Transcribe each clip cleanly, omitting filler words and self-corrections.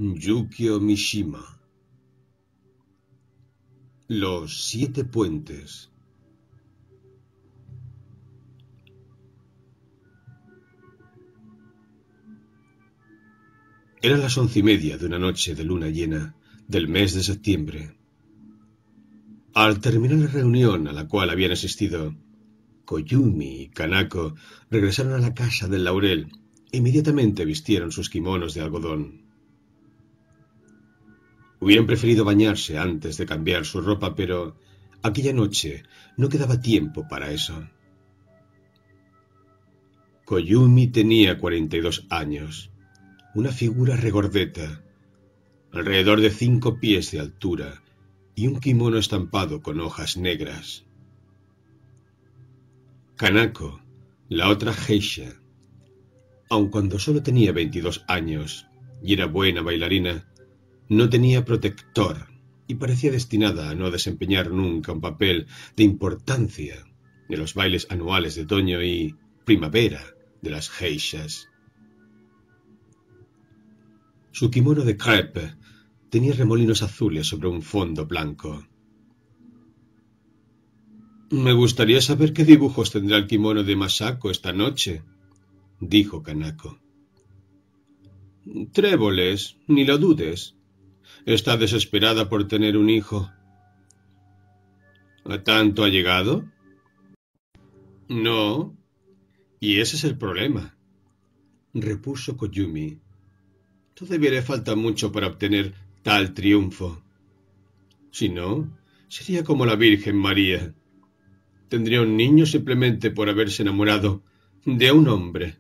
Yukio Mishima. Los 7 puentes. Eran las 11:30 de una noche de luna llena del mes de septiembre. Al terminar la reunión a la cual habían asistido, Koyumi y Kanako regresaron a la casa del Laurel e inmediatamente vistieron sus kimonos de algodón. Hubieran preferido bañarse antes de cambiar su ropa, pero aquella noche no quedaba tiempo para eso. Koyumi tenía 42 años, una figura regordeta, alrededor de 5 pies de altura y un kimono estampado con hojas negras. Kanako, la otra geisha, aun cuando solo tenía 22 años y era buena bailarina, no tenía protector y parecía destinada a no desempeñar nunca un papel de importancia en los bailes anuales de otoño y primavera de las geishas. Su kimono de crepe tenía remolinos azules sobre un fondo blanco. «Me gustaría saber qué dibujos tendrá el kimono de Masako esta noche», dijo Kanako. «Tréboles, ni lo dudes. Está desesperada por tener un hijo». ¿A tanto ha llegado? No, y ese es el problema, repuso Koyumi. Todavía le falta mucho para obtener tal triunfo. Si no, sería como la Virgen María. Tendría un niño simplemente por haberse enamorado de un hombre.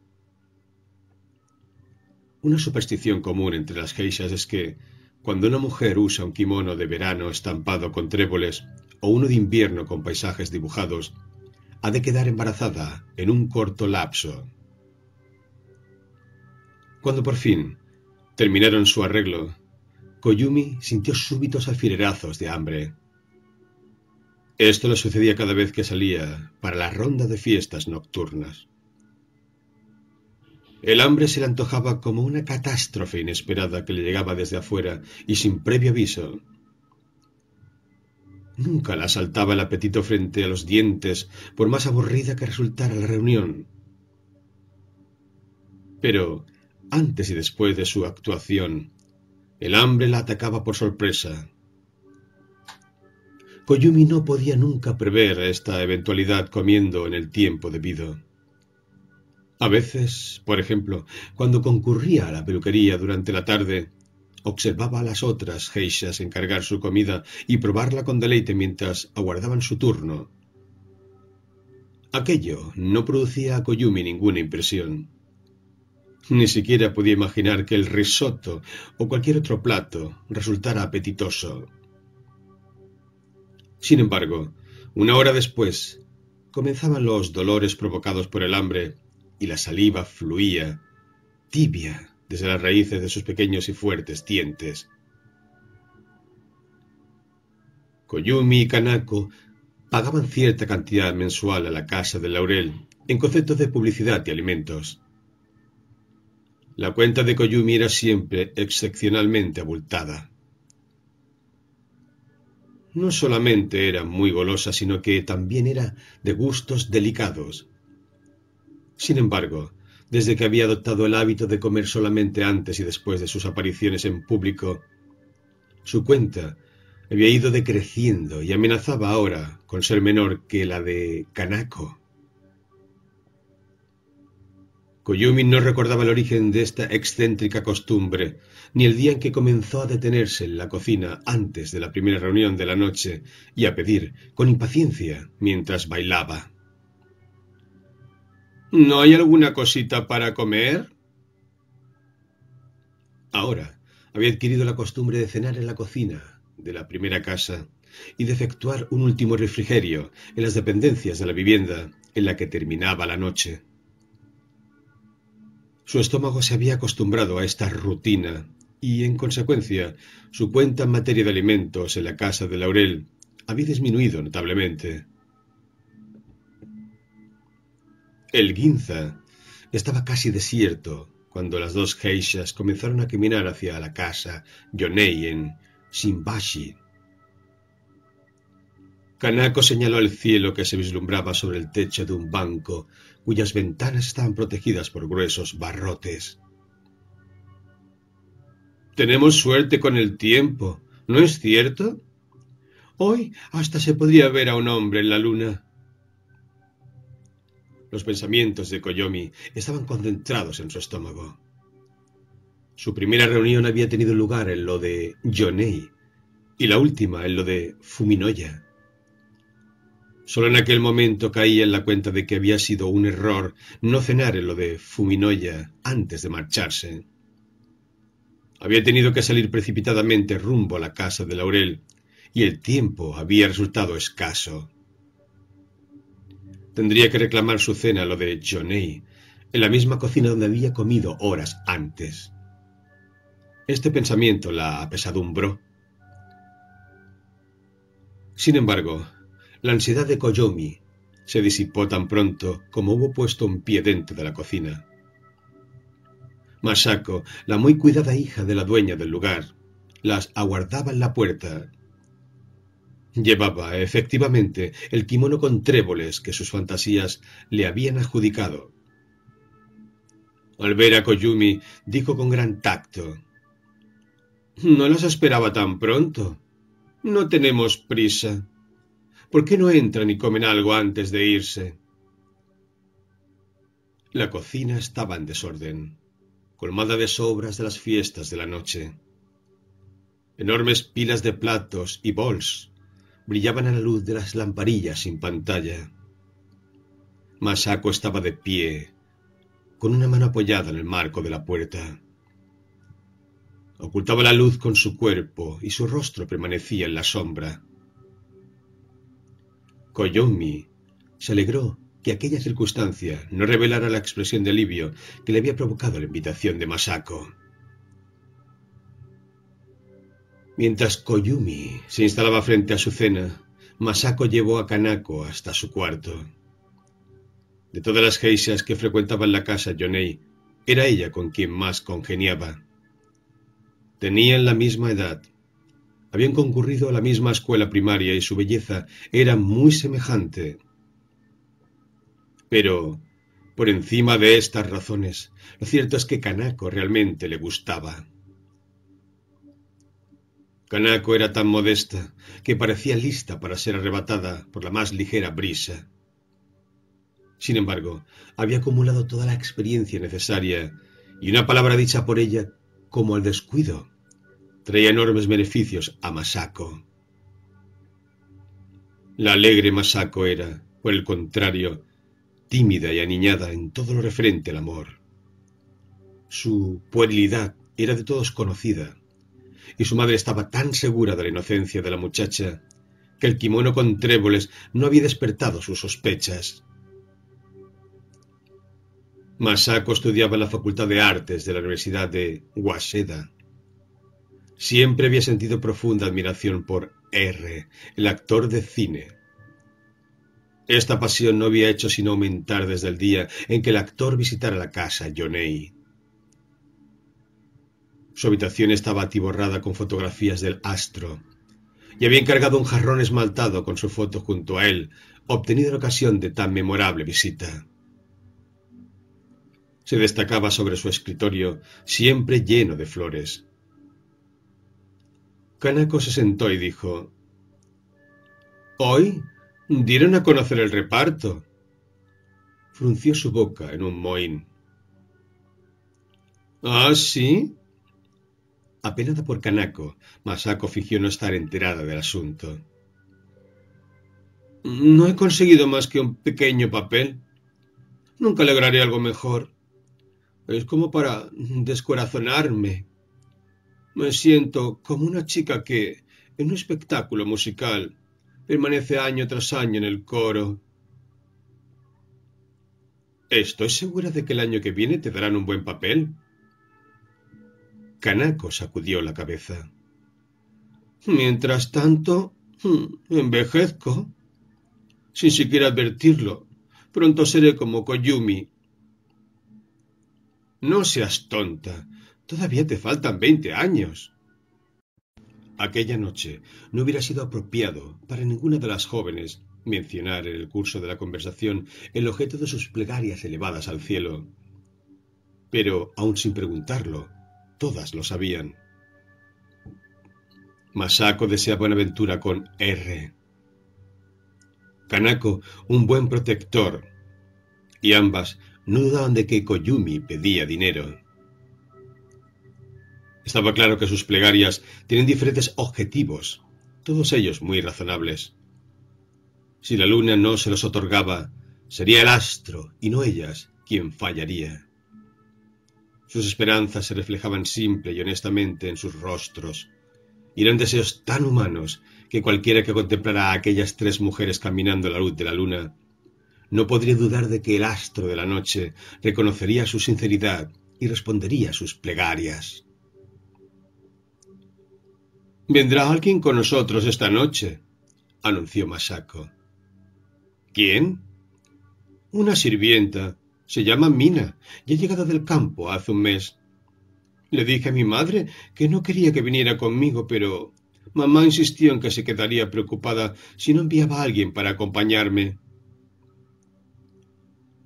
Una superstición común entre las geishas es que, cuando una mujer usa un kimono de verano estampado con tréboles o uno de invierno con paisajes dibujados, ha de quedar embarazada en un corto lapso. Cuando por fin terminaron su arreglo, Koyumi sintió súbitos alfilerazos de hambre. Esto le sucedía cada vez que salía para la ronda de fiestas nocturnas. El hambre se le antojaba como una catástrofe inesperada que le llegaba desde afuera y sin previo aviso. Nunca la asaltaba el apetito frente a los dientes, por más aburrida que resultara la reunión. Pero, antes y después de su actuación, el hambre la atacaba por sorpresa. Koyumi no podía nunca prever esta eventualidad comiendo en el tiempo debido. A veces, por ejemplo, cuando concurría a la peluquería durante la tarde, observaba a las otras geishas encargar su comida y probarla con deleite mientras aguardaban su turno. Aquello no producía a Koyumi ninguna impresión. Ni siquiera podía imaginar que el risotto o cualquier otro plato resultara apetitoso. Sin embargo, una hora después, comenzaban los dolores provocados por el hambre y la saliva fluía, tibia, desde las raíces de sus pequeños y fuertes dientes. Koyumi y Kanako pagaban cierta cantidad mensual a la casa del Laurel en concepto de publicidad y alimentos. La cuenta de Koyumi era siempre excepcionalmente abultada. No solamente era muy golosa, sino que también era de gustos delicados. Sin embargo, desde que había adoptado el hábito de comer solamente antes y después de sus apariciones en público, su cuenta había ido decreciendo y amenazaba ahora con ser menor que la de Kanako. Koyumi no recordaba el origen de esta excéntrica costumbre, ni el día en que comenzó a detenerse en la cocina antes de la primera reunión de la noche y a pedir, con impaciencia, mientras bailaba. ¿No hay alguna cosita para comer? Ahora había adquirido la costumbre de cenar en la cocina de la primera casa y de efectuar un último refrigerio en las dependencias de la vivienda en la que terminaba la noche. Su estómago se había acostumbrado a esta rutina y, en consecuencia, su cuenta en materia de alimentos en la casa de Laurel había disminuido notablemente. El Ginza estaba casi desierto cuando las dos geishas comenzaron a caminar hacia la casa Yonei en Shimbashi. Kanako señaló al cielo que se vislumbraba sobre el techo de un banco cuyas ventanas estaban protegidas por gruesos barrotes. Tenemos suerte con el tiempo, ¿no es cierto? Hoy hasta se podría ver a un hombre en la luna. Los pensamientos de Koyomi estaban concentrados en su estómago. Su primera reunión había tenido lugar en lo de Yonei y la última en lo de Fuminoya. Solo en aquel momento caía en la cuenta de que había sido un error no cenar en lo de Fuminoya antes de marcharse. Había tenido que salir precipitadamente rumbo a la casa de Laurel y el tiempo había resultado escaso. Tendría que reclamar su cena, lo de Yonei, en la misma cocina donde había comido horas antes. Este pensamiento la apesadumbró. Sin embargo, la ansiedad de Koyomi se disipó tan pronto como hubo puesto un pie dentro de la cocina. Masako, la muy cuidada hija de la dueña del lugar, las aguardaba en la puerta. Llevaba, efectivamente, el kimono con tréboles que sus fantasías le habían adjudicado. Al ver a Koyomi, dijo con gran tacto: «No las esperaba tan pronto. No tenemos prisa. ¿Por qué no entran y comen algo antes de irse?» La cocina estaba en desorden, colmada de sobras de las fiestas de la noche. Enormes pilas de platos y bols brillaban a la luz de las lamparillas sin pantalla. Masako estaba de pie, con una mano apoyada en el marco de la puerta. Ocultaba la luz con su cuerpo y su rostro permanecía en la sombra. Koyomi se alegró que aquella circunstancia no revelara la expresión de alivio que le había provocado la invitación de Masako. Mientras Koyomi se instalaba frente a su cena, Masako llevó a Kanako hasta su cuarto. De todas las geishas que frecuentaban la casa Yonei, era ella con quien más congeniaba. Tenían la misma edad, habían concurrido a la misma escuela primaria y su belleza era muy semejante. Pero, por encima de estas razones, lo cierto es que Kanako realmente le gustaba. Kanako era tan modesta que parecía lista para ser arrebatada por la más ligera brisa. Sin embargo, había acumulado toda la experiencia necesaria y una palabra dicha por ella, como al descuido, traía enormes beneficios a Masako. La alegre Masako era, por el contrario, tímida y aniñada en todo lo referente al amor. Su puerilidad era de todos conocida, y su madre estaba tan segura de la inocencia de la muchacha que el kimono con tréboles no había despertado sus sospechas. Masako estudiaba en la Facultad de Artes de la Universidad de Waseda. Siempre había sentido profunda admiración por R, el actor de cine. Esta pasión no había hecho sino aumentar desde el día en que el actor visitara la casa Yonei. Su habitación estaba atiborrada con fotografías del astro, y había encargado un jarrón esmaltado con su foto junto a él, obtenido en ocasión de tan memorable visita. Se destacaba sobre su escritorio, siempre lleno de flores. Kanako se sentó y dijo: «Hoy dieron a conocer el reparto». Frunció su boca en un mohín. «¿Ah, sí?» Apenada por Kanako, Masako fingió no estar enterada del asunto. «No he conseguido más que un pequeño papel. Nunca lograré algo mejor. Es como para descorazonarme. Me siento como una chica que, en un espectáculo musical, permanece año tras año en el coro». «Estoy segura de que el año que viene te darán un buen papel». Kanako sacudió la cabeza. «Mientras tanto, envejezco. Sin siquiera advertirlo, pronto seré como Koyomi». No seas tonta. Todavía te faltan 20 años. Aquella noche no hubiera sido apropiado para ninguna de las jóvenes mencionar en el curso de la conversación el objeto de sus plegarias elevadas al cielo. Pero, aun sin preguntarlo, todas lo sabían. Masako deseaba una aventura con R. Kanako un buen protector, y ambas no dudaban de que Koyumi pedía dinero. Estaba claro que sus plegarias tienen diferentes objetivos, todos ellos muy razonables. Si la luna no se los otorgaba, sería el astro, y no ellas, quien fallaría. Sus esperanzas se reflejaban simple y honestamente en sus rostros, y eran deseos tan humanos que cualquiera que contemplara a aquellas tres mujeres caminando a la luz de la luna no podría dudar de que el astro de la noche reconocería su sinceridad y respondería a sus plegarias. «Vendrá alguien con nosotros esta noche», anunció Masako. «¿Quién?» «Una sirvienta. Se llama Mina y ha llegado del campo hace un mes. Le dije a mi madre que no quería que viniera conmigo, pero mamá insistió en que se quedaría preocupada si no enviaba a alguien para acompañarme».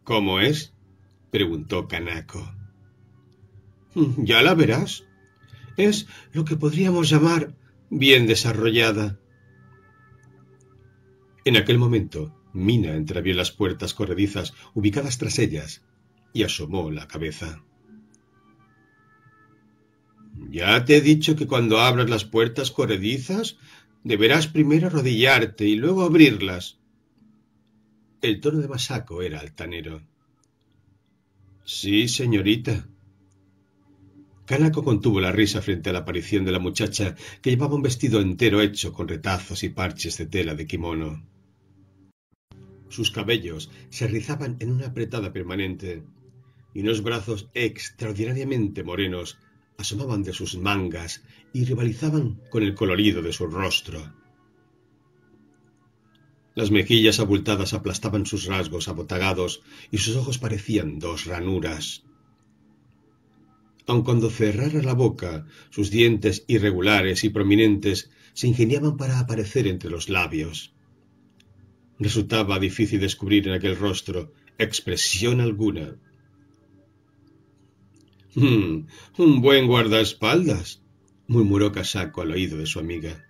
«¿Cómo es?», preguntó Kanako. «Ya la verás. Es lo que podríamos llamar bien desarrollada». En aquel momento, Mina entreabrió las puertas corredizas ubicadas tras ellas y asomó la cabeza. «Ya te he dicho que cuando abras las puertas corredizas deberás primero arrodillarte y luego abrirlas». El tono de Masako era altanero. «Sí, señorita». Kanako contuvo la risa frente a la aparición de la muchacha que llevaba un vestido entero hecho con retazos y parches de tela de kimono. Sus cabellos se rizaban en una apretada permanente, y unos brazos extraordinariamente morenos asomaban de sus mangas y rivalizaban con el colorido de su rostro. Las mejillas abultadas aplastaban sus rasgos abotagados y sus ojos parecían dos ranuras. Aun cuando cerrara la boca, sus dientes irregulares y prominentes se ingeniaban para aparecer entre los labios. Resultaba difícil descubrir en aquel rostro expresión alguna. Un buen guardaespaldas», murmuró Masako al oído de su amiga.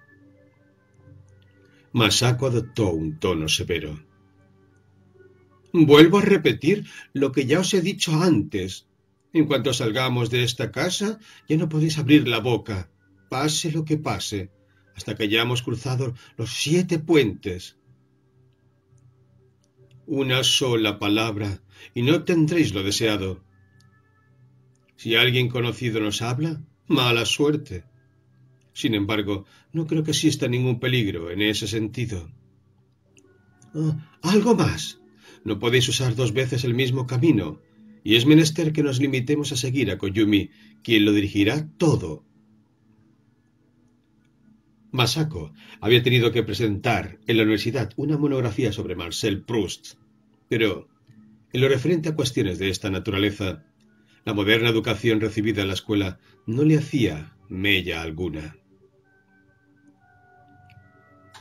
Masako adoptó un tono severo. «Vuelvo a repetir lo que ya os he dicho antes. En cuanto salgamos de esta casa, ya no podéis abrir la boca, pase lo que pase, hasta que hayamos cruzado los 7 puentes. Una sola palabra, y no tendréis lo deseado. Si alguien conocido nos habla, mala suerte. Sin embargo, no creo que exista ningún peligro en ese sentido. Algo más. No podéis usar 2 veces el mismo camino, y es menester que nos limitemos a seguir a Koyumi, quien lo dirigirá todo». Masako había tenido que presentar en la universidad una monografía sobre Marcel Proust, pero en lo referente a cuestiones de esta naturaleza, la moderna educación recibida en la escuela no le hacía mella alguna.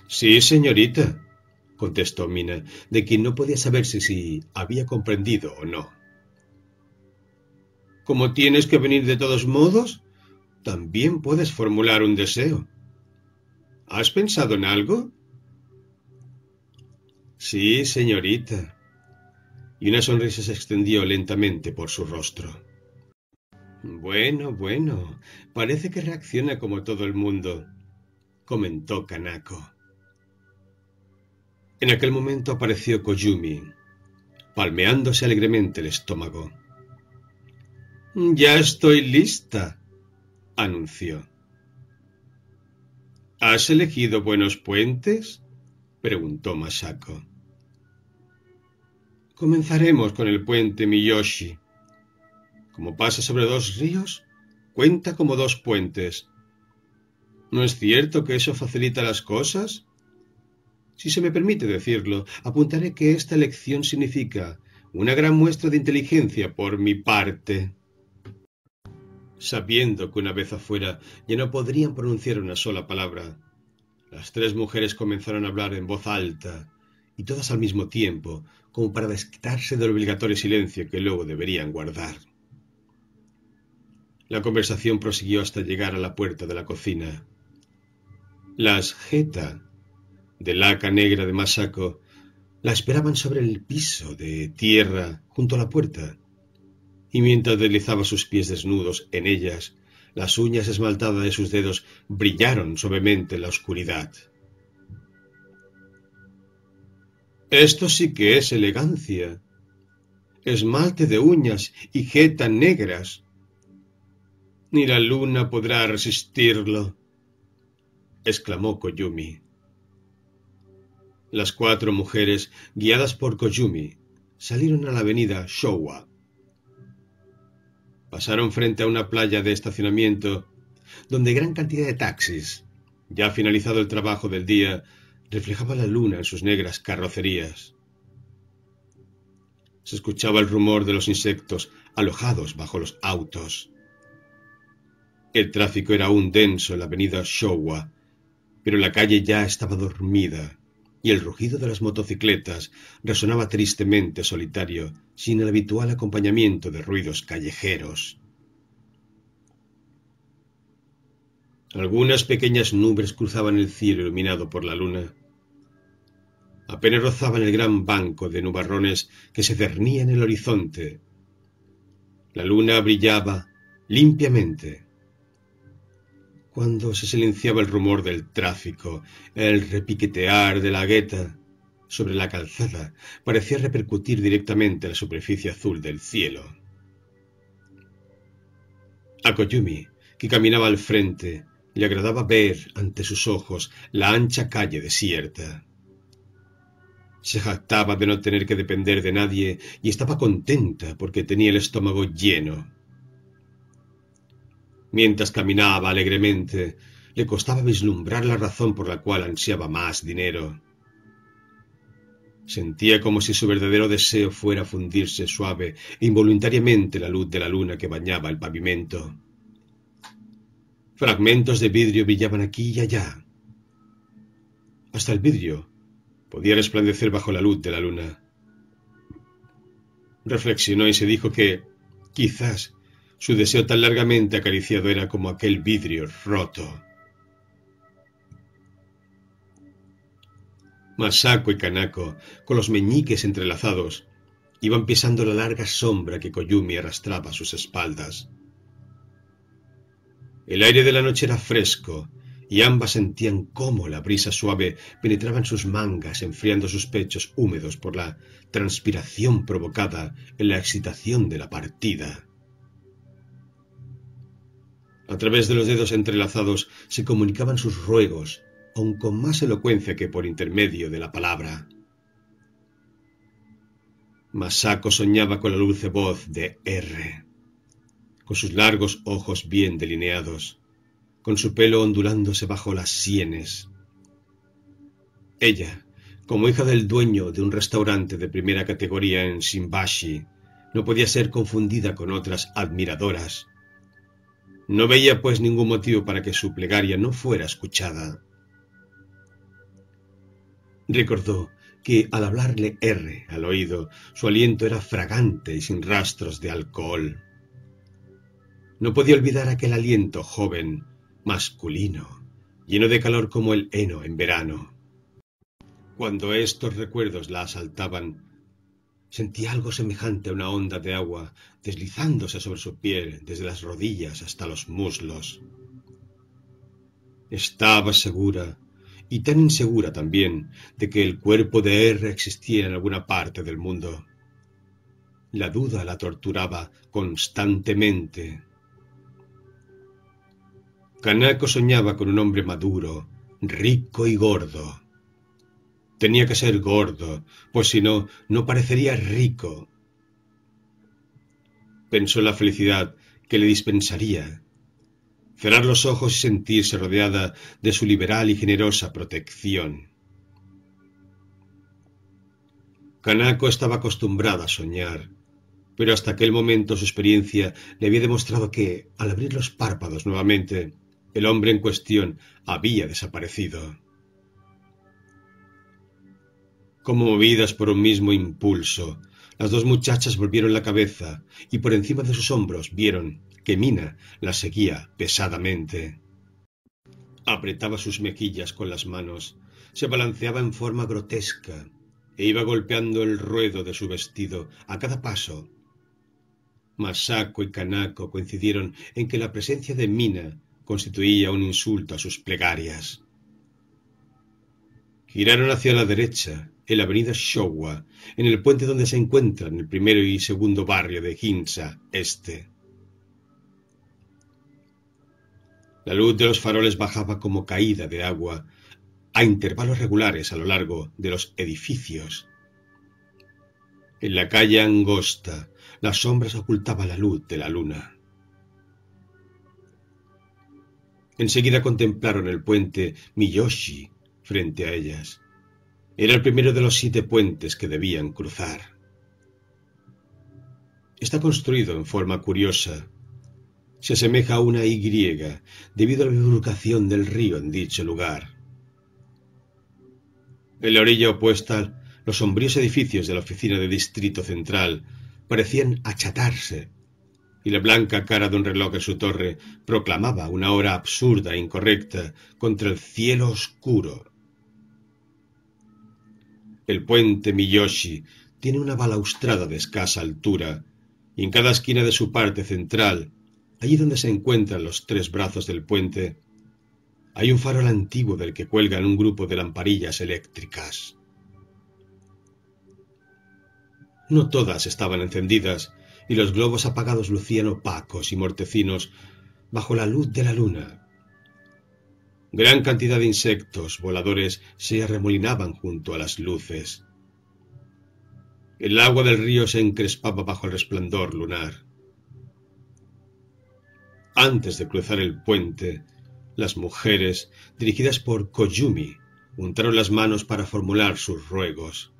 «Sí, señorita», contestó Mina, de quien no podía saberse si había comprendido o no. «Como tienes que venir de todos modos, también puedes formular un deseo. ¿Has pensado en algo?» «Sí, señorita», y una sonrisa se extendió lentamente por su rostro. Bueno, parece que reacciona como todo el mundo», comentó Kanako. En aquel momento apareció Koyumi, palmeándose alegremente el estómago. «Ya estoy lista», anunció. «¿Has elegido buenos puentes?», preguntó Masako. «Comenzaremos con el puente Miyoshi. Como pasa sobre 2 ríos, cuenta como 2 puentes. ¿No es cierto que eso facilita las cosas? Si se me permite decirlo, apuntaré que esta elección significa una gran muestra de inteligencia por mi parte». Sabiendo que una vez afuera ya no podrían pronunciar una sola palabra, las tres mujeres comenzaron a hablar en voz alta, y todas al mismo tiempo, como para desquitarse del obligatorio silencio que luego deberían guardar. La conversación prosiguió hasta llegar a la puerta de la cocina. Las Geta, de laca negra de Masako, la esperaban sobre el piso de tierra junto a la puerta, y mientras deslizaba sus pies desnudos en ellas, las uñas esmaltadas de sus dedos brillaron suavemente en la oscuridad. Esto sí que es elegancia. Esmalte de uñas y jeta negras. Ni la luna podrá resistirlo, exclamó Koyumi. Las cuatro mujeres, guiadas por Koyumi, salieron a la avenida Showa. Pasaron frente a una playa de estacionamiento donde gran cantidad de taxis, ya finalizado el trabajo del día, reflejaba la luna en sus negras carrocerías. Se escuchaba el rumor de los insectos alojados bajo los autos. El tráfico era aún denso en la avenida Showa, pero la calle ya estaba dormida, y el rugido de las motocicletas resonaba tristemente solitario, sin el habitual acompañamiento de ruidos callejeros. Algunas pequeñas nubes cruzaban el cielo iluminado por la luna. Apenas rozaban el gran banco de nubarrones que se cernía en el horizonte. La luna brillaba limpiamente. Cuando se silenciaba el rumor del tráfico, el repiquetear de la gueta sobre la calzada parecía repercutir directamente en la superficie azul del cielo. A Koyumi, que caminaba al frente, le agradaba ver ante sus ojos la ancha calle desierta. Se jactaba de no tener que depender de nadie y estaba contenta porque tenía el estómago lleno. Mientras caminaba alegremente, le costaba vislumbrar la razón por la cual ansiaba más dinero. Sentía como si su verdadero deseo fuera fundirse suave e involuntariamente la luz de la luna que bañaba el pavimento. Fragmentos de vidrio brillaban aquí y allá. Hasta el vidrio podía resplandecer bajo la luz de la luna. Reflexionó y se dijo que, quizás, su deseo tan largamente acariciado era como aquel vidrio roto. Masako y Kanako, con los meñiques entrelazados, iban pisando la larga sombra que Koyumi arrastraba a sus espaldas. El aire de la noche era fresco, y ambas sentían cómo la brisa suave penetraba en sus mangas, enfriando sus pechos húmedos por la transpiración provocada en la excitación de la partida. A través de los dedos entrelazados se comunicaban sus ruegos, aun con más elocuencia que por intermedio de la palabra. Masako soñaba con la dulce voz de R, con sus largos ojos bien delineados, con su pelo ondulándose bajo las sienes. Ella, como hija del dueño de un restaurante de primera categoría en Shimbashi, no podía ser confundida con otras admiradoras. No veía pues ningún motivo para que su plegaria no fuera escuchada. Recordó que al hablarle R al oído, su aliento era fragante y sin rastros de alcohol. No podía olvidar aquel aliento joven, masculino, lleno de calor como el heno en verano. Cuando estos recuerdos la asaltaban, sentía algo semejante a una onda de agua deslizándose sobre su piel desde las rodillas hasta los muslos. Estaba segura, y tan insegura también, de que el cuerpo de R existía en alguna parte del mundo. La duda la torturaba constantemente. Kanako soñaba con un hombre maduro, rico y gordo. Tenía que ser gordo, pues si no, no parecería rico. Pensó en la felicidad que le dispensaría. Cerrar los ojos y sentirse rodeada de su liberal y generosa protección. Kanako estaba acostumbrada a soñar, pero hasta aquel momento su experiencia le había demostrado que, al abrir los párpados nuevamente, el hombre en cuestión había desaparecido. Como movidas por un mismo impulso, las dos muchachas volvieron la cabeza y por encima de sus hombros vieron que Mina las seguía pesadamente. Apretaba sus mejillas con las manos, se balanceaba en forma grotesca e iba golpeando el ruedo de su vestido a cada paso. Masako y Kanako coincidieron en que la presencia de Mina constituía un insulto a sus plegarias. Giraron hacia la derecha, en la avenida Showa, en el puente donde se encuentran el primero y segundo barrio de Ginza Este. La luz de los faroles bajaba como caída de agua a intervalos regulares a lo largo de los edificios. En la calle angosta, las sombras ocultaban la luz de la luna. Enseguida contemplaron el puente Miyoshi frente a ellas. Era el primero de los 7 puentes que debían cruzar. Está construido en forma curiosa. Se asemeja a una Y debido a la bifurcación del río en dicho lugar. En la orilla opuesta, los sombríos edificios de la oficina de Distrito Central parecían achatarse, y la blanca cara de un reloj en su torre proclamaba una hora absurda e incorrecta contra el cielo oscuro. El puente Miyoshi tiene una balaustrada de escasa altura, y en cada esquina de su parte central, allí donde se encuentran los 3 brazos del puente, hay un farol antiguo del que cuelgan un grupo de lamparillas eléctricas. No todas estaban encendidas, y los globos apagados lucían opacos y mortecinos bajo la luz de la luna. Gran cantidad de insectos voladores se arremolinaban junto a las luces. El agua del río se encrespaba bajo el resplandor lunar. Antes de cruzar el puente, las mujeres, dirigidas por Koyumi, juntaron las manos para formular sus ruegos.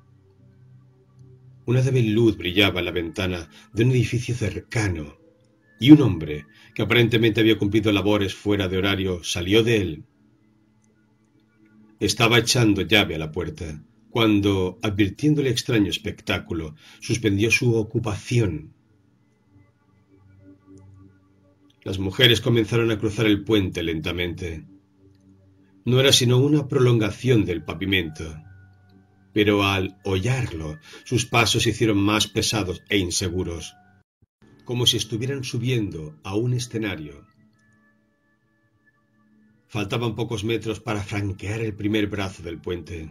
Una débil luz brillaba en la ventana de un edificio cercano, y un hombre, que aparentemente había cumplido labores fuera de horario, salió de él. Estaba echando llave a la puerta, cuando, advirtiendo el extraño espectáculo, suspendió su ocupación. Las mujeres comenzaron a cruzar el puente lentamente. No era sino una prolongación del pavimento, pero al hollarlo, sus pasos se hicieron más pesados e inseguros, como si estuvieran subiendo a un escenario. Faltaban pocos metros para franquear el primer brazo del puente,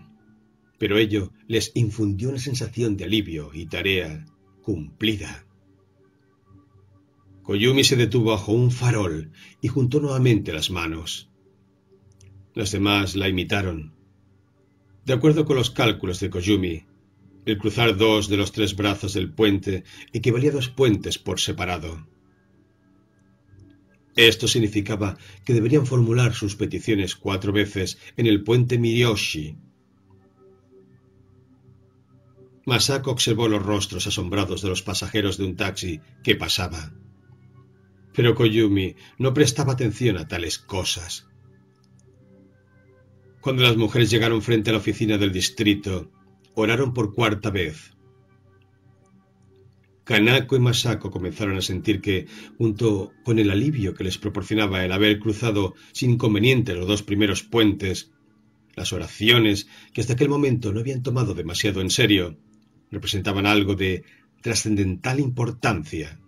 pero ello les infundió una sensación de alivio y tarea cumplida. Koyumi se detuvo bajo un farol y juntó nuevamente las manos. Las demás la imitaron. De acuerdo con los cálculos de Koyumi, el cruzar 2 de los 3 brazos del puente equivalía a 2 puentes por separado. Esto significaba que deberían formular sus peticiones 4 veces en el puente Miyoshi. Masako observó los rostros asombrados de los pasajeros de un taxi que pasaba. Pero Koyumi no prestaba atención a tales cosas. Cuando las mujeres llegaron frente a la oficina del distrito, oraron por 4ª vez. Kanako y Masako comenzaron a sentir que, junto con el alivio que les proporcionaba el haber cruzado sin inconveniente los 2 primeros puentes, las oraciones, que hasta aquel momento no habían tomado demasiado en serio, representaban algo de trascendental importancia.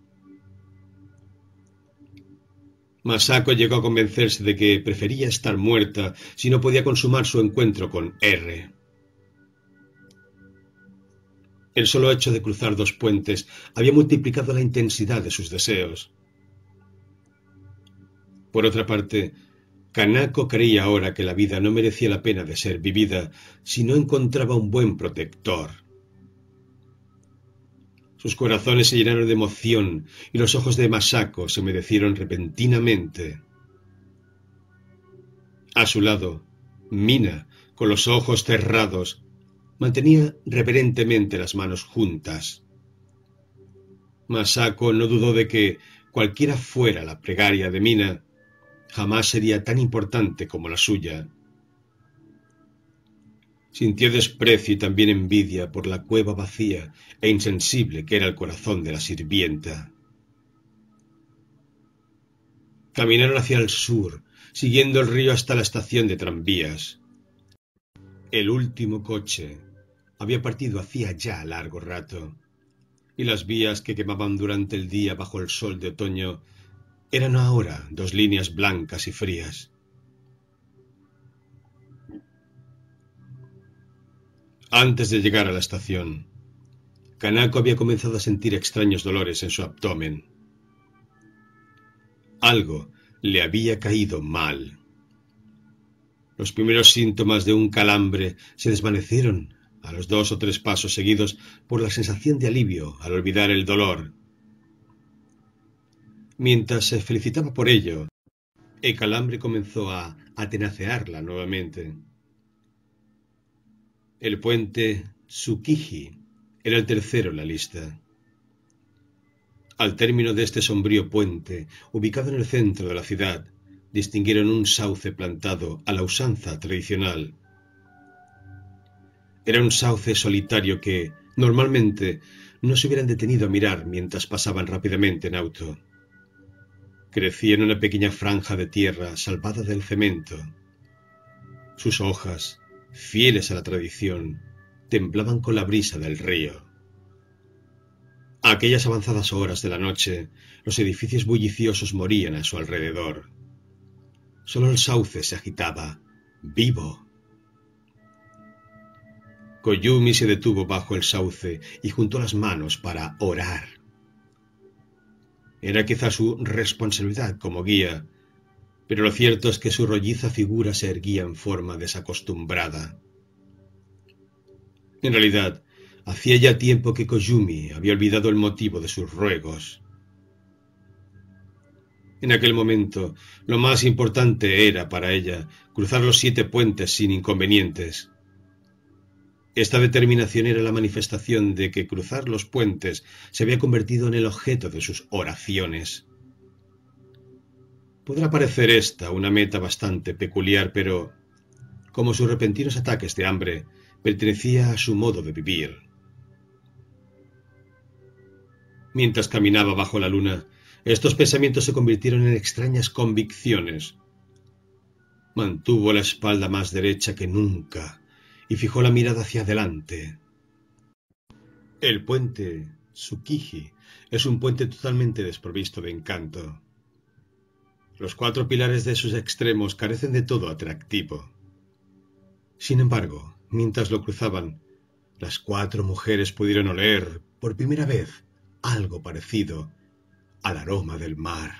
Masako llegó a convencerse de que prefería estar muerta si no podía consumar su encuentro con R. El solo hecho de cruzar 2 puentes había multiplicado la intensidad de sus deseos. Por otra parte, Kanako creía ahora que la vida no merecía la pena de ser vivida si no encontraba un buen protector. Sus corazones se llenaron de emoción y los ojos de Masako se humedecieron repentinamente. A su lado, Mina, con los ojos cerrados, mantenía reverentemente las manos juntas. Masako no dudó de que, cualquiera fuera la plegaria de Mina, jamás sería tan importante como la suya. Sintió desprecio y también envidia por la cueva vacía e insensible que era el corazón de la sirvienta. Caminaron hacia el sur, siguiendo el río hasta la estación de tranvías. El último coche había partido hacía ya largo rato, y las vías que quemaban durante el día bajo el sol de otoño eran ahora 2 líneas blancas y frías. Antes de llegar a la estación, Kanako había comenzado a sentir extraños dolores en su abdomen. Algo le había caído mal. Los primeros síntomas de un calambre se desvanecieron a los 2 o 3 pasos seguidos por la sensación de alivio al olvidar el dolor. Mientras se felicitaba por ello, el calambre comenzó a atenacearla nuevamente. El puente Tsukiji era el tercero en la lista. Al término de este sombrío puente, ubicado en el centro de la ciudad, distinguieron un sauce plantado a la usanza tradicional. Era un sauce solitario que, normalmente, no se hubieran detenido a mirar mientras pasaban rápidamente en auto. Crecía en una pequeña franja de tierra salvada del cemento. Sus hojas, fieles a la tradición, temblaban con la brisa del río. A aquellas avanzadas horas de la noche, los edificios bulliciosos morían a su alrededor. Solo el sauce se agitaba, vivo. Koyumi se detuvo bajo el sauce y juntó las manos para orar. Era quizá su responsabilidad como guía, pero lo cierto es que su rolliza figura se erguía en forma desacostumbrada. En realidad, hacía ya tiempo que Koyumi había olvidado el motivo de sus ruegos. En aquel momento, lo más importante era para ella cruzar los 7 puentes sin inconvenientes. Esta determinación era la manifestación de que cruzar los puentes se había convertido en el objeto de sus oraciones. Podrá parecer esta una meta bastante peculiar, pero, como sus repentinos ataques de hambre, pertenecía a su modo de vivir. Mientras caminaba bajo la luna, estos pensamientos se convirtieron en extrañas convicciones. Mantuvo la espalda más derecha que nunca y fijó la mirada hacia adelante. El puente Tsukiji es un puente totalmente desprovisto de encanto. Los 4 pilares de sus extremos carecen de todo atractivo. Sin embargo, mientras lo cruzaban, las 4 mujeres pudieron oler, por primera vez, algo parecido al aroma del mar.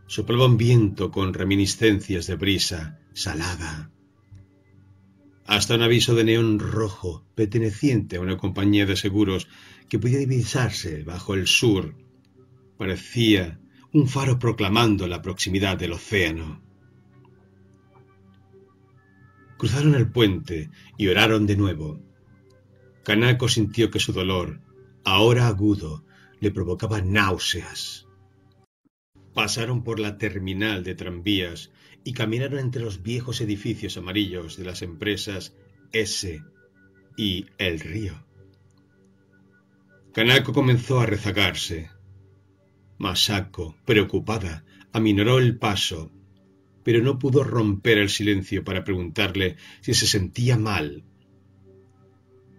Soplaba un viento con reminiscencias de brisa salada. Hasta un aviso de neón rojo, perteneciente a una compañía de seguros que podía divisarse bajo el sur, parecía un faro proclamando la proximidad del océano. Cruzaron el puente y oraron de nuevo. Kanako sintió que su dolor, ahora agudo, le provocaba náuseas. Pasaron por la terminal de tranvías y caminaron entre los viejos edificios amarillos de las empresas S y El Río. Kanako comenzó a rezagarse. Masako, preocupada, aminoró el paso, pero no pudo romper el silencio para preguntarle si se sentía mal.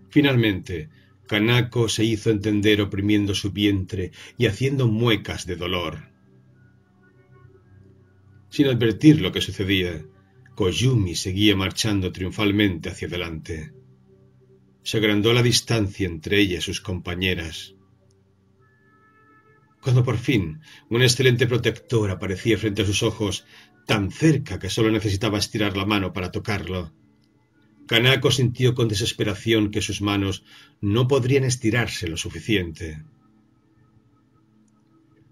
Finalmente, Kanako se hizo entender oprimiendo su vientre y haciendo muecas de dolor. Sin advertir lo que sucedía, Koyumi seguía marchando triunfalmente hacia adelante. Se agrandó la distancia entre ella y sus compañeras. Cuando por fin un excelente protector aparecía frente a sus ojos, tan cerca que solo necesitaba estirar la mano para tocarlo, Kanako sintió con desesperación que sus manos no podrían estirarse lo suficiente.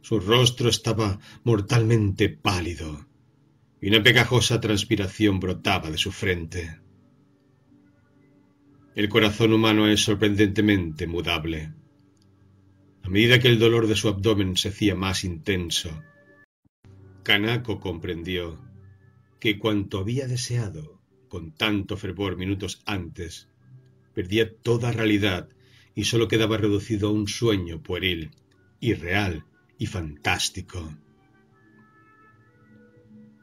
Su rostro estaba mortalmente pálido y una pegajosa transpiración brotaba de su frente. El corazón humano es sorprendentemente mudable. A medida que el dolor de su abdomen se hacía más intenso, Kanako comprendió que cuanto había deseado con tanto fervor minutos antes, perdía toda realidad y sólo quedaba reducido a un sueño pueril, irreal y fantástico.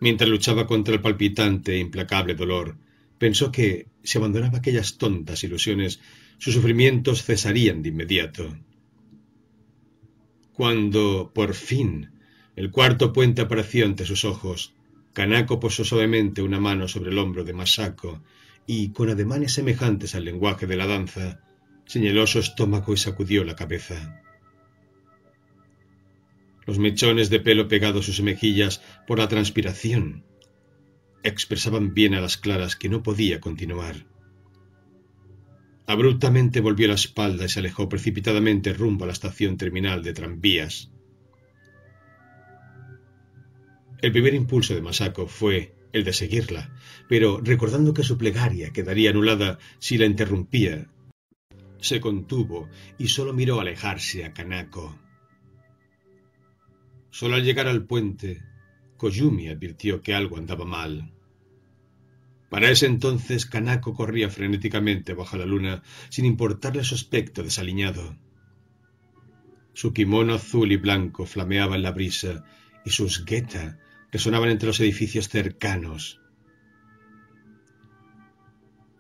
Mientras luchaba contra el palpitante e implacable dolor, pensó que, si abandonaba aquellas tontas ilusiones, sus sufrimientos cesarían de inmediato. Cuando, por fin, el cuarto puente apareció ante sus ojos, Kanako posó suavemente una mano sobre el hombro de Masako y, con ademanes semejantes al lenguaje de la danza, señaló su estómago y sacudió la cabeza. Los mechones de pelo pegados a sus mejillas por la transpiración expresaban bien a las claras que no podía continuar. Abruptamente volvió la espalda y se alejó precipitadamente rumbo a la estación terminal de tranvías. El primer impulso de Masako fue el de seguirla, pero recordando que su plegaria quedaría anulada si la interrumpía, se contuvo y solo miró alejarse a Kanako. Solo al llegar al puente, Koyumi advirtió que algo andaba mal. Para ese entonces Kanako corría frenéticamente bajo la luna sin importarle su aspecto desaliñado. Su kimono azul y blanco flameaba en la brisa y sus geta resonaban entre los edificios cercanos.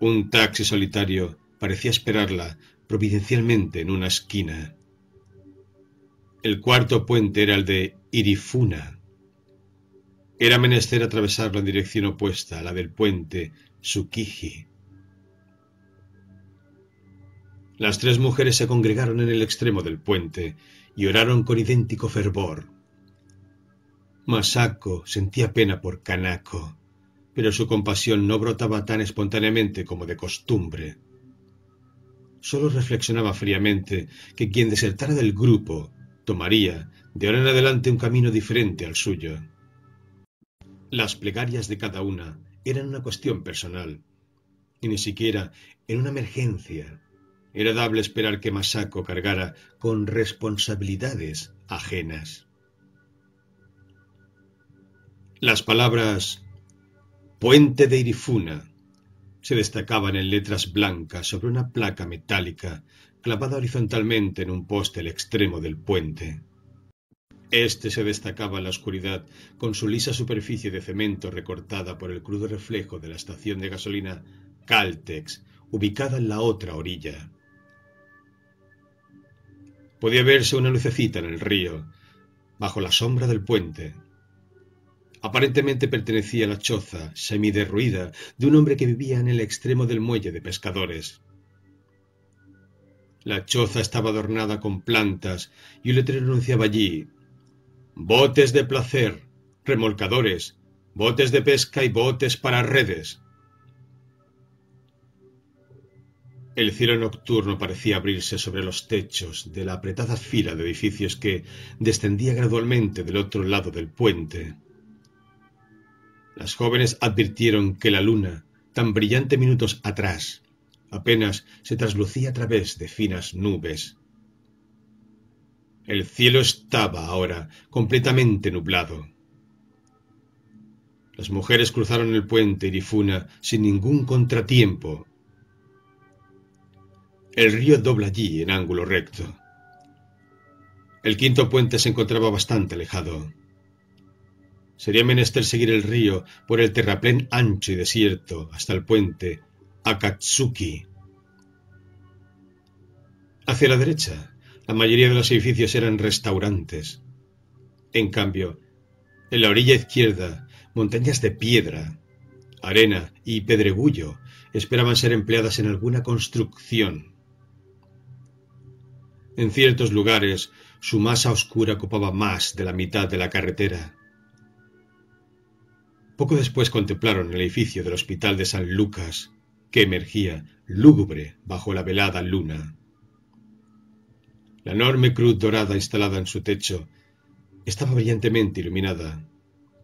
Un taxi solitario parecía esperarla providencialmente en una esquina. El cuarto puente era el de Irifuna. Era menester atravesarlo en dirección opuesta a la del puente Tsukiji. Las tres mujeres se congregaron en el extremo del puente y oraron con idéntico fervor. Masako sentía pena por Kanako, pero su compasión no brotaba tan espontáneamente como de costumbre. Solo reflexionaba fríamente que quien desertara del grupo tomaría, de ahora en adelante, un camino diferente al suyo. Las plegarias de cada una eran una cuestión personal, y ni siquiera en una emergencia era dable esperar que Masako cargara con responsabilidades ajenas. Las palabras «Puente de Irifuna» se destacaban en letras blancas sobre una placa metálica clavada horizontalmente en un poste al extremo del puente. Este se destacaba en la oscuridad con su lisa superficie de cemento recortada por el crudo reflejo de la estación de gasolina Caltex, ubicada en la otra orilla. Podía verse una lucecita en el río, bajo la sombra del puente. Aparentemente pertenecía a la choza semiderruida de un hombre que vivía en el extremo del muelle de pescadores. La choza estaba adornada con plantas y un letrero anunciaba allí: botes de placer, remolcadores, botes de pesca y botes para redes. El cielo nocturno parecía abrirse sobre los techos de la apretada fila de edificios que descendía gradualmente del otro lado del puente. Las jóvenes advirtieron que la luna, tan brillante minutos atrás, apenas se traslucía a través de finas nubes. El cielo estaba ahora completamente nublado. Las mujeres cruzaron el puente Irifuna sin ningún contratiempo. El río dobla allí en ángulo recto. El quinto puente se encontraba bastante alejado. Sería menester seguir el río por el terraplén ancho y desierto hasta el puente Akatsuki. Hacia la derecha, la mayoría de los edificios eran restaurantes. En cambio, en la orilla izquierda, montañas de piedra, arena y pedregullo esperaban ser empleadas en alguna construcción. En ciertos lugares, su masa oscura ocupaba más de la mitad de la carretera. Poco después contemplaron el edificio del Hospital de San Lucas, que emergía lúgubre bajo la velada luna. La enorme cruz dorada instalada en su techo estaba brillantemente iluminada,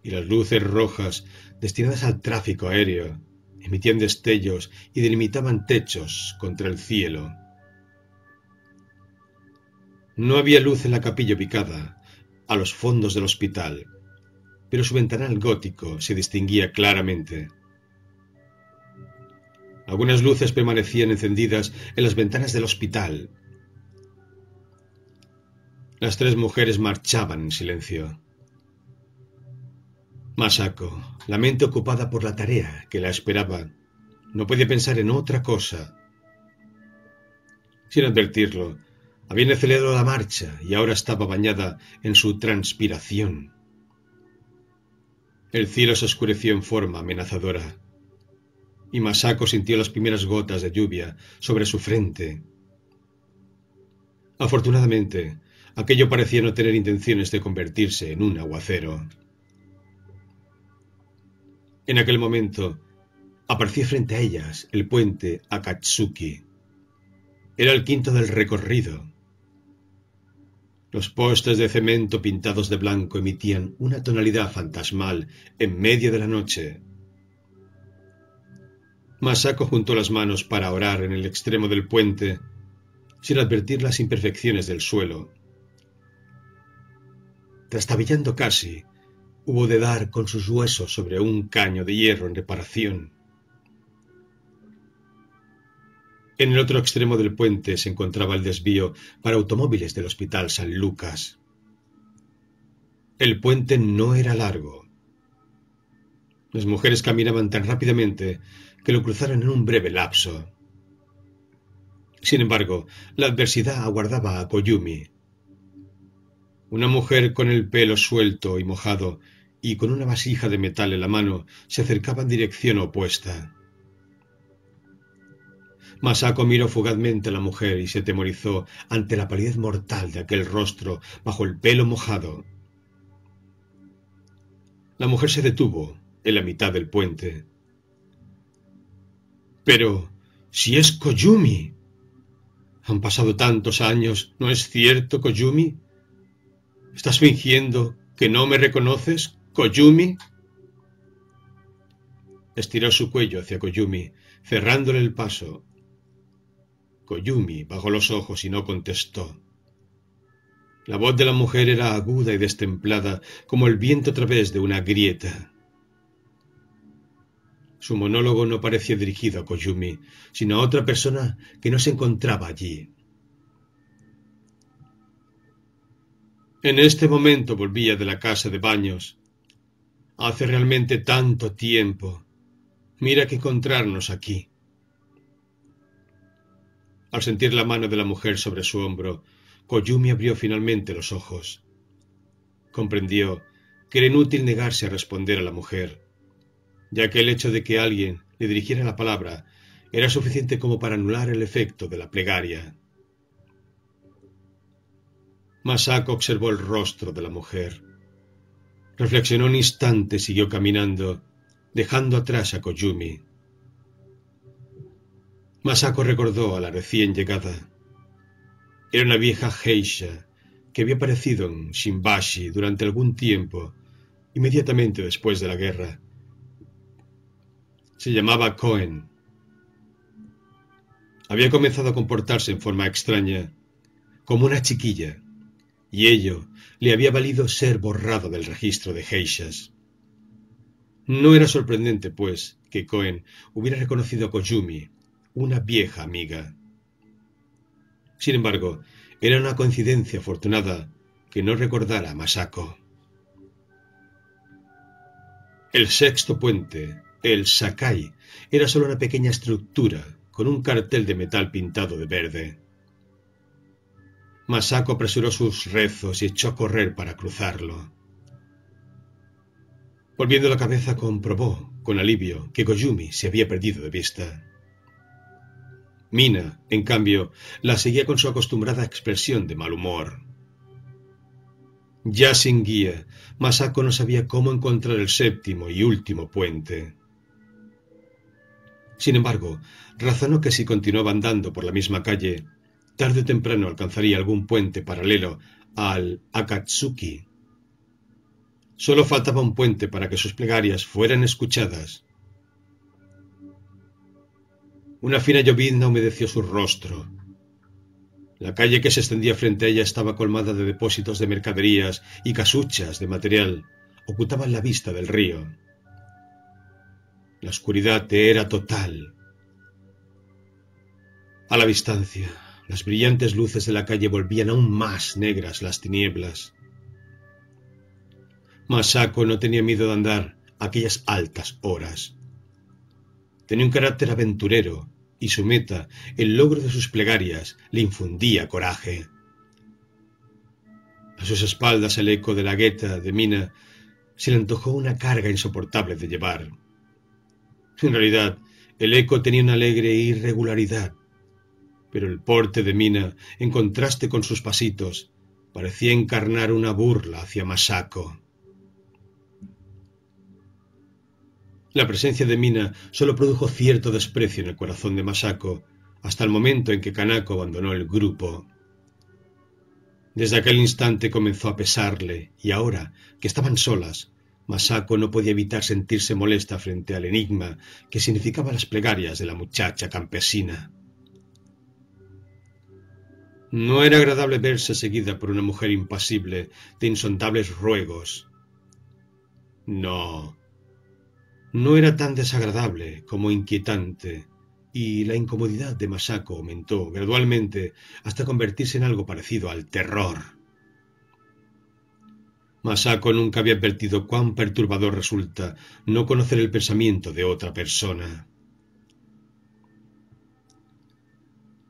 y las luces rojas destinadas al tráfico aéreo emitían destellos y delimitaban techos contra el cielo. No había luz en la capilla ubicada a los fondos del hospital, pero su ventanal gótico se distinguía claramente. Algunas luces permanecían encendidas en las ventanas del hospital. Las tres mujeres marchaban en silencio. Masako, la mente ocupada por la tarea que la esperaba, no podía pensar en otra cosa. Sin advertirlo, habían acelerado la marcha y ahora estaba bañada en su transpiración. El cielo se oscureció en forma amenazadora, y Masako sintió las primeras gotas de lluvia sobre su frente. Afortunadamente, aquello parecía no tener intenciones de convertirse en un aguacero. En aquel momento, apareció frente a ellas el puente Akatsuki. Era el quinto del recorrido. Los postes de cemento pintados de blanco emitían una tonalidad fantasmal en medio de la noche. Masako juntó las manos para orar en el extremo del puente, sin advertir las imperfecciones del suelo. Trastabillando casi, hubo de dar con sus huesos sobre un caño de hierro en reparación. En el otro extremo del puente se encontraba el desvío para automóviles del Hospital San Lucas. El puente no era largo. Las mujeres caminaban tan rápidamente que lo cruzaron en un breve lapso. Sin embargo, la adversidad aguardaba a Koyumi. Una mujer con el pelo suelto y mojado y con una vasija de metal en la mano se acercaba en dirección opuesta. Masako miró fugazmente a la mujer y se atemorizó ante la palidez mortal de aquel rostro bajo el pelo mojado. La mujer se detuvo en la mitad del puente. «Pero, si es Koyumi. Han pasado tantos años, ¿no es cierto, Koyumi? ¿Estás fingiendo que no me reconoces, Koyumi?» Estiró su cuello hacia Koyumi, cerrándole el paso. Koyumi bajó los ojos y no contestó. La voz de la mujer era aguda y destemplada como el viento a través de una grieta. Su monólogo no parecía dirigido a Koyumi, sino a otra persona que no se encontraba allí. En este momento volvía de la casa de baños. Hace realmente tanto tiempo. Mira que encontrarnos aquí. Al sentir la mano de la mujer sobre su hombro, Koyumi abrió finalmente los ojos. Comprendió que era inútil negarse a responder a la mujer, ya que el hecho de que alguien le dirigiera la palabra era suficiente como para anular el efecto de la plegaria. Masako observó el rostro de la mujer. Reflexionó un instante y siguió caminando, dejando atrás a Koyumi. Masako recordó a la recién llegada. Era una vieja geisha que había aparecido en Shimbashi durante algún tiempo, inmediatamente después de la guerra. Se llamaba Koen. Había comenzado a comportarse en forma extraña, como una chiquilla, y ello le había valido ser borrado del registro de geishas. No era sorprendente, pues, que Koen hubiera reconocido a Koyumi, una vieja amiga. Sin embargo, era una coincidencia afortunada que no recordara a Masako. El sexto puente, el Sakai, era solo una pequeña estructura con un cartel de metal pintado de verde. Masako apresuró sus rezos y echó a correr para cruzarlo. Volviendo la cabeza, comprobó, con alivio, que Koyumi se había perdido de vista. Mina, en cambio, la seguía con su acostumbrada expresión de mal humor. Ya sin guía, Masako no sabía cómo encontrar el séptimo y último puente. Sin embargo, razonó que si continuaba andando por la misma calle, tarde o temprano alcanzaría algún puente paralelo al Akatsuki. Solo faltaba un puente para que sus plegarias fueran escuchadas. Una fina llovizna humedeció su rostro. La calle que se extendía frente a ella estaba colmada de depósitos de mercaderías y casuchas de material. Ocultaban la vista del río. La oscuridad era total. A la distancia, las brillantes luces de la calle volvían aún más negras las tinieblas. Masako no tenía miedo de andar a aquellas altas horas. Tenía un carácter aventurero y su meta, el logro de sus plegarias, le infundía coraje. A sus espaldas el eco de la gueta de Mina se le antojó una carga insoportable de llevar. En realidad, el eco tenía una alegre irregularidad, pero el porte de Mina, en contraste con sus pasitos, parecía encarnar una burla hacia Masako. La presencia de Mina solo produjo cierto desprecio en el corazón de Masako, hasta el momento en que Kanako abandonó el grupo. Desde aquel instante comenzó a pesarle, y ahora, que estaban solas, Masako no podía evitar sentirse molesta frente al enigma que significaban las plegarias de la muchacha campesina. No era agradable verse seguida por una mujer impasible de insondables ruegos. No era tan desagradable como inquietante, y la incomodidad de Masako aumentó gradualmente hasta convertirse en algo parecido al terror. Masako nunca había advertido cuán perturbador resulta no conocer el pensamiento de otra persona.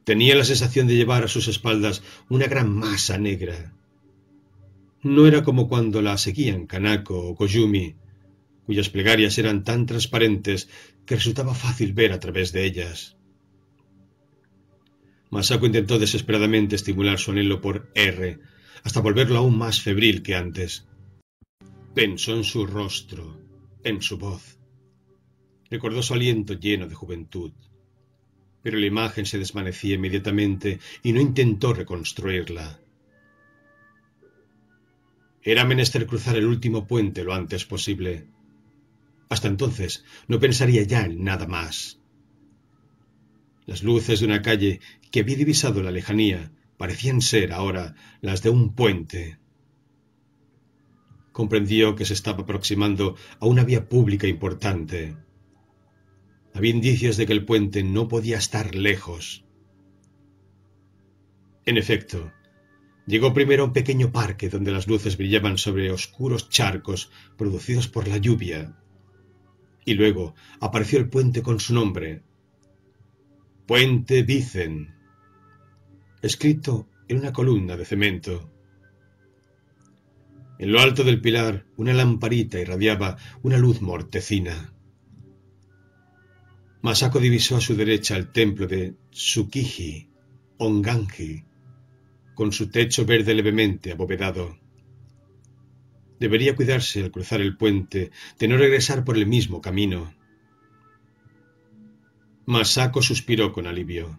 Tenía la sensación de llevar a sus espaldas una gran masa negra. No era como cuando la seguían Kanako o Koyumi, cuyas plegarias eran tan transparentes que resultaba fácil ver a través de ellas. Masako intentó desesperadamente estimular su anhelo por R, hasta volverlo aún más febril que antes. Pensó en su rostro, en su voz. Recordó su aliento lleno de juventud. Pero la imagen se desvanecía inmediatamente y no intentó reconstruirla. Era menester cruzar el último puente lo antes posible. Hasta entonces no pensaría ya en nada más. Las luces de una calle que había divisado en la lejanía parecían ser ahora las de un puente. Comprendió que se estaba aproximando a una vía pública importante. Había indicios de que el puente no podía estar lejos. En efecto, llegó primero a un pequeño parque donde las luces brillaban sobre oscuros charcos producidos por la lluvia. Y luego apareció el puente con su nombre, Puente Vicen, escrito en una columna de cemento. En lo alto del pilar, una lamparita irradiaba una luz mortecina. Masako divisó a su derecha el templo de Tsukiji, Onganji, con su techo verde levemente abovedado. Debería cuidarse al cruzar el puente de no regresar por el mismo camino. Masako suspiró con alivio.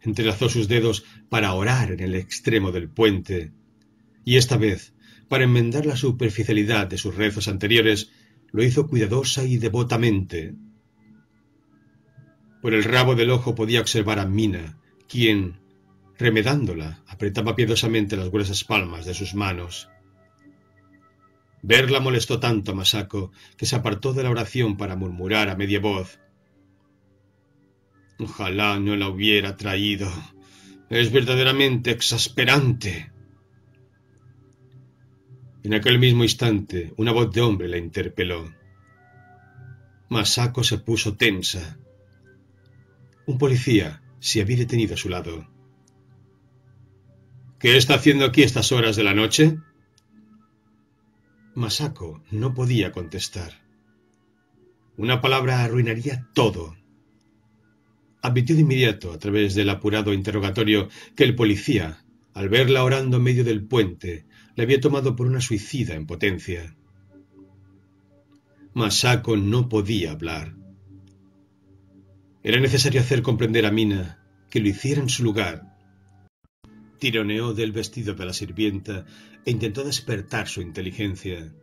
Entrelazó sus dedos para orar en el extremo del puente, y esta vez, para enmendar la superficialidad de sus rezos anteriores, lo hizo cuidadosa y devotamente. Por el rabo del ojo podía observar a Mina, quien, remedándola, apretaba piadosamente las gruesas palmas de sus manos. Verla molestó tanto a Masako que se apartó de la oración para murmurar a media voz: «Ojalá no la hubiera traído. Es verdaderamente exasperante». En aquel mismo instante, una voz de hombre la interpeló. Masako se puso tensa. Un policía se había detenido a su lado. «¿Qué está haciendo aquí a estas horas de la noche?» Masako no podía contestar. Una palabra arruinaría todo. Advirtió de inmediato, a través del apurado interrogatorio, que el policía, al verla orando en medio del puente, le había tomado por una suicida en potencia. Masako no podía hablar. Era necesario hacer comprender a Mina que lo hiciera en su lugar. Tironeó del vestido de la sirvienta e intentó despertar su inteligencia.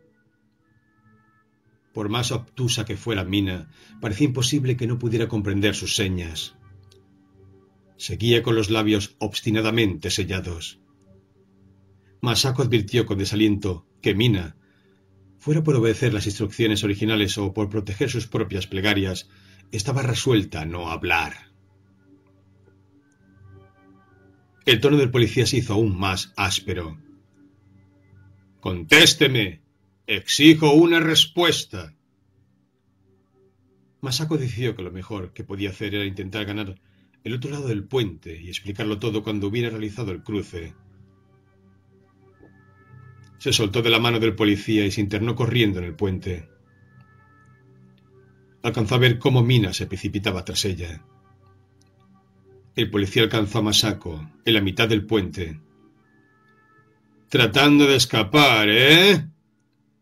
Por más obtusa que fuera Mina, parecía imposible que no pudiera comprender sus señas. Seguía con los labios obstinadamente sellados. Masako advirtió con desaliento que Mina, fuera por obedecer las instrucciones originales o por proteger sus propias plegarias, estaba resuelta a no hablar. El tono del policía se hizo aún más áspero. «Contésteme. Exijo una respuesta». Masako decidió que lo mejor que podía hacer era intentar ganar el otro lado del puente y explicarlo todo cuando hubiera realizado el cruce. Se soltó de la mano del policía y se internó corriendo en el puente. Alcanzó a ver cómo Mina se precipitaba tras ella. El policía alcanzó a Masako en la mitad del puente. «Tratando de escapar, ¿eh?»,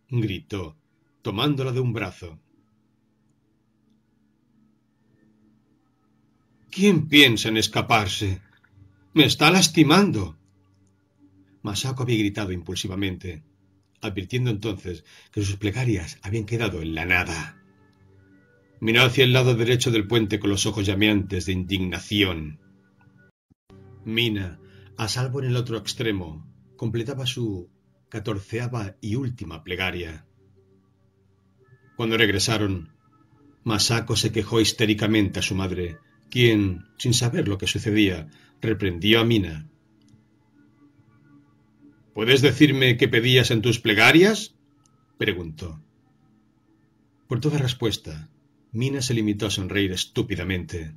gritó, tomándola de un brazo. «¿Quién piensa en escaparse? ¡Me está lastimando!». Masako había gritado impulsivamente, advirtiendo entonces que sus plegarias habían quedado en la nada. Miró hacia el lado derecho del puente con los ojos llameantes de indignación. Mina, a salvo en el otro extremo, completaba su 14ª y última plegaria. Cuando regresaron, Masako se quejó histéricamente a su madre, quien, sin saber lo que sucedía, reprendió a Mina. «¿Puedes decirme qué pedías en tus plegarias?», preguntó. Por toda respuesta, Mina se limitó a sonreír estúpidamente.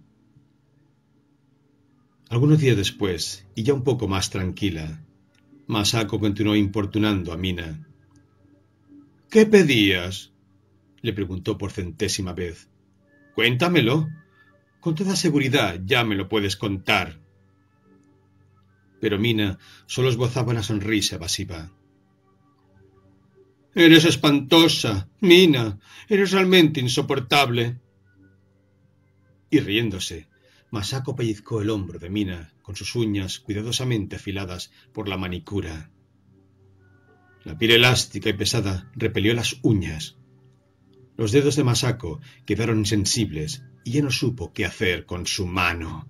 Algunos días después, y ya un poco más tranquila, Masako continuó importunando a Mina. «¿Qué pedías?», le preguntó por 100ª vez. «Cuéntamelo. Con toda seguridad ya me lo puedes contar». Pero Mina solo esbozaba una sonrisa evasiva. «Eres espantosa, Mina. Eres realmente insoportable». Y riéndose, Masako pellizcó el hombro de Mina con sus uñas cuidadosamente afiladas por la manicura. La piel elástica y pesada repelió las uñas. Los dedos de Masako quedaron insensibles y ya no supo qué hacer con su mano.